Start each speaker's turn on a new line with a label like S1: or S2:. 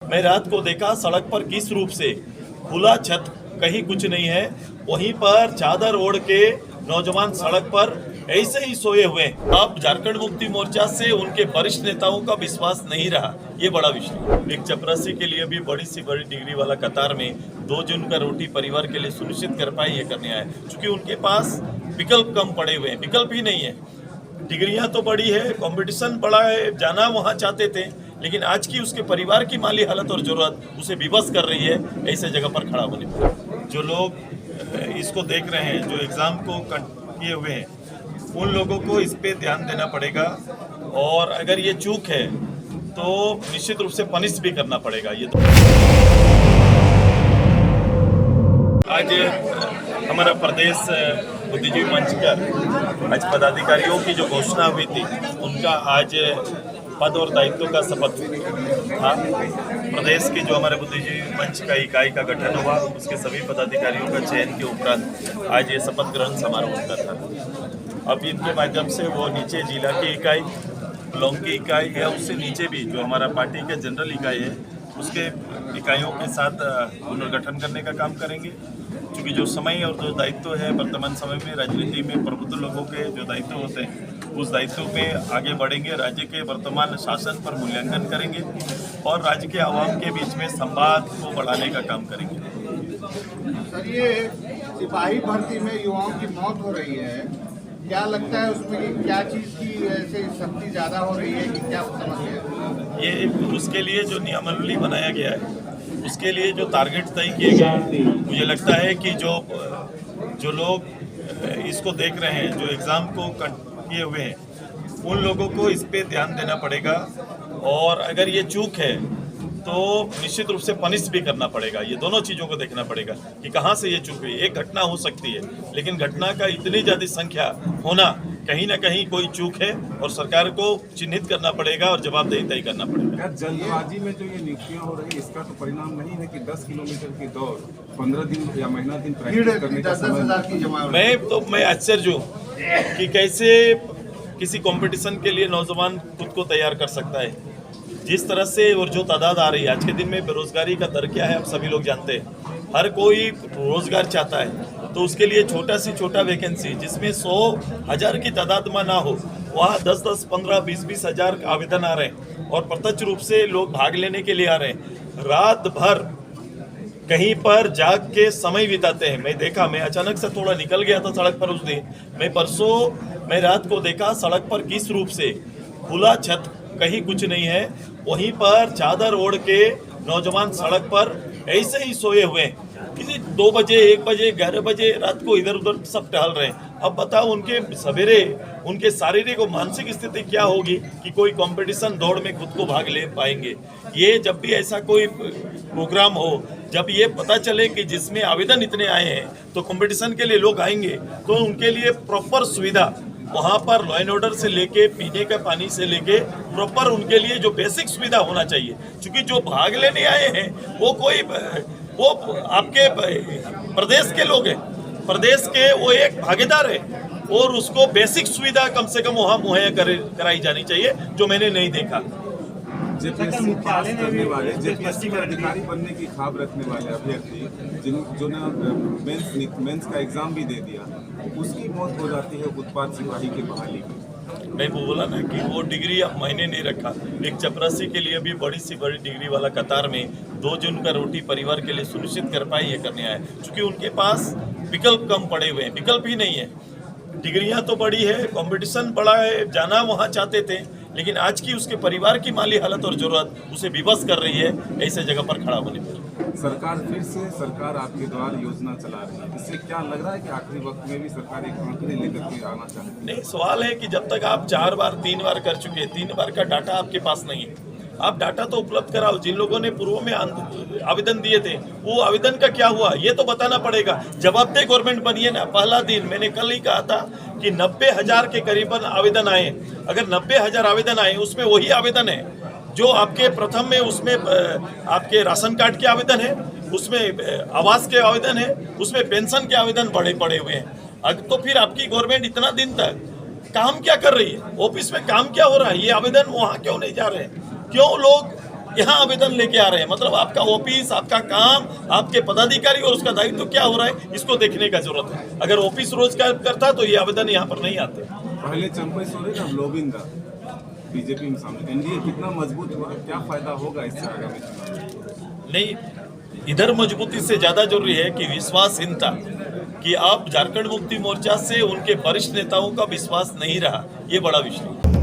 S1: मैं रात को देखा सड़क पर किस रूप से खुला छत, कहीं कुछ नहीं है, वहीं पर चादर ओढ़ के नौजवान सड़क पर ऐसे ही सोए हुए हैं। अब झारखंड मुक्ति मोर्चा से उनके वरिष्ठ नेताओं का विश्वास नहीं रहा, ये बड़ा विषय। एक चपरासी के लिए भी बड़ी सी बड़ी डिग्री वाला कतार में 2 जन का रोटी परिवार के लिए सुनिश्चित कर पाए, ये करने आए, क्योंकि उनके पास विकल्प कम पड़े हुए हैं, विकल्प ही नहीं है। डिग्रियां तो बड़ी है, कंपटीशन बड़ा है, जाना वहां चाहते थे, लेकिन आज की उसके परिवार की माली हालत और जरूरत उसे विवश कर रही है ऐसे जगह पर खड़ा होने पर। जो लोग इसको देख रहे हैं, जो एग्जाम को किए हुए हैं, उन लोगों को इस पे ध्यान देना पड़ेगा, और अगर ये चूक है तो निश्चित रूप से पनिश भी करना पड़ेगा। ये तो आज हमारा प्रदेश बुद्धिजीवी मंच का आज पदाधिकारियों की जो घोषणा हुई थी, उनका आज पद और दायित्व का शपथ था। प्रदेश की जो हमारे बुद्धिजीवी मंच का इकाई का गठन हुआ, उसके सभी पदाधिकारियों का चयन के उपरांत आज ये शपथ ग्रहण समारोह होता था। अब इनके माध्यम से वो नीचे जिला की इकाई, ब्लॉक की इकाई या उससे नीचे भी जो हमारा पार्टी के जनरल इकाई है, उसके इकाइयों के साथ पुनर्गठन करने का काम करेंगे। क्योंकि जो समय और जो दायित्व है वर्तमान समय में राजनीति में प्रबुद्ध लोगों के जो दायित्व होते हैं, उस दायित्व में आगे बढ़ेंगे। राज्य के वर्तमान शासन पर मूल्यांकन करेंगे और राज्य के आवाम के बीच में संवाद को बढ़ाने का काम करेंगे।
S2: सर, ये सिपाही भर्ती में युवाओं की मौत हो रही है, क्या लगता है उसमें कि क्या चीज़ की ऐसे शक्ति ज़्यादा हो रही है कि क्या समस्या है?
S1: ये उसके लिए जो नियमावली बनाया गया है, उसके लिए जो टारगेट तय किए गए, मुझे लगता है कि जो लोग इसको देख रहे हैं, जो एग्ज़ाम को किए हुए हैं, उन लोगों को इस पे ध्यान देना पड़ेगा, और अगर ये चूक है तो निश्चित रूप से पनिश भी करना पड़ेगा। ये दोनों चीज़ों को देखना पड़ेगा कि कहाँ से ये चूक हुई। एक घटना हो सकती है, लेकिन घटना का इतनी ज़्यादा संख्या होना, कहीं ना कहीं कोई चूक है, और सरकार को चिन्हित करना पड़ेगा और जवाबदेही तय करना पड़ेगा।
S3: जल्दबाजी में जो ये नियुक्तियां हो रही है, इसका तो परिणाम नहीं है कि 10 किलोमीटर की दौड़ 15 दिन या महीना दिन प्रैक्टिस करने का समय।
S1: मैं आश्चर्य हूँ कि कैसे किसी कंपटीशन के लिए नौजवान खुद को तैयार कर सकता है। जिस तरह से और जो तादाद आ रही है, आज के दिन में बेरोजगारी का दर क्या है आप सभी लोग जानते हैं। हर कोई रोजगार चाहता है, तो उसके लिए छोटा सी छोटा वैकेंसी जिसमें 100,000 की तादाद में ना हो, वहाँ 10-10, 15, 20-20 हज़ार आवेदन आ रहे हैं, और प्रत्यक्ष रूप से लोग भाग लेने के लिए आ रहे हैं। रात भर कहीं पर जाग के समय बिताते हैं। मैं अचानक से थोड़ा निकल गया था सड़क पर उस दिन। मैं रात को देखा सड़क पर किस रूप से खुला छत, कहीं कुछ नहीं है, वहीं पर चादर ओढ़ के नौजवान सड़क पर ऐसे ही सोए हुए हैं। किसी 2 बजे, 1 बजे, 11 बजे रात को इधर उधर सब टहल रहे हैं। अब बताओ उनके सवेरे उनके शारीरिक और मानसिक स्थिति क्या होगी कि कोई कंपटीशन दौड़ में खुद को भाग ले पाएंगे। ये जब भी ऐसा कोई प्रोग्राम हो, जब ये पता चले कि जिसमें आवेदन इतने आए हैं तो कंपटीशन के लिए लोग आएंगे, तो उनके लिए प्रॉपर सुविधा वहाँ पर लॉ एंड ऑर्डर से लेके पीने का पानी से लेके प्रॉपर उनके लिए जो बेसिक सुविधा होना चाहिए। क्योंकि जो भाग लेने आए हैं वो आपके प्रदेश के लोग हैं, प्रदेश के वो एक भागीदार है, और उसको बेसिक सुविधा कम से कम वहाँ मुहैया कराई जानी चाहिए, जो मैंने नहीं देखा।
S3: जेपीएससी पास करने वाले, जेपीएससी में अधिकारी बनने की ख्वाब रखने वाले अभ्यर्थी जो ने मेंस का एग्जाम भी दे दिया, उसकी मौत हो जाती है उत्पाद सिपाही की बहाली में।
S1: मैं बोला ना कि वो डिग्री अब मैंने नहीं रखा। एक चपरासी के लिए भी बड़ी सी बड़ी डिग्री वाला कतार में 2 जन का रोटी परिवार के लिए सुनिश्चित कर पाए, ये करने आए, क्योंकि उनके पास विकल्प कम पड़े हुए हैं, विकल्प ही नहीं है। डिग्रियां तो बड़ी है, कंपटीशन बड़ा है, जाना वहाँ चाहते थे, लेकिन आज की उसके परिवार की माली हालत और जरूरत उसे विवश कर रही है ऐसे जगह पर खड़ा होने पर।
S3: सरकार आपके द्वारा योजना चला रही है, इससे क्या लग रहा है कि आखिरी वक्त में भी सरकार एक आंकड़े लेकर के आना चाहती है?
S1: नहीं, सवाल है कि जब तक आप 4 बार 3 बार कर चुके हैं, 3 बार का डाटा आपके पास नहीं है, आप डाटा तो उपलब्ध कराओ। जिन लोगों ने पूर्व में आवेदन दिए थे, वो आवेदन का क्या हुआ ये तो बताना पड़ेगा। जवाबदेह गवर्नमेंट बनिए ना। पहला दिन मैंने कल ही कहा था कि 90,000 के करीबन आवेदन आए। अगर 90,000 आवेदन आए, उसमें वही आवेदन है जो आपके प्रथम में, उसमें आपके राशन कार्ड के आवेदन है, उसमें आवास के आवेदन है, उसमें पेंशन के आवेदन पड़े हुए हैं। तो फिर आपकी गवर्नमेंट इतना दिन तक काम क्या कर रही है? ऑफिस में काम क्या हो रहा है? ये आवेदन वहाँ क्यों नहीं जा रहे हैं? क्यों लोग यहाँ आवेदन लेके आ रहे हैं। मतलब आपका ऑफिस, आपका काम, आपके पदाधिकारी और उसका दायित्व क्या हो रहा है, इसको देखने का जरूरत है। अगर ऑफिस रोज करता तो ये आवेदन यहाँ पर नहीं आते।
S3: पहले चंपई सोरेन अब लोबिंदा बीजेपी में शामिल, एनडीए कितना मजबूत हुआ, क्या फायदा होगा इससे आगामी चुनाव?
S1: नहीं, इधर मजबूती से ज्यादा जरूरी है कि विश्वासहीनता, कि आप झारखंड मुक्ति मोर्चा से उनके वरिष्ठ नेताओं का विश्वास नहीं रहा, ये बड़ा विषय है।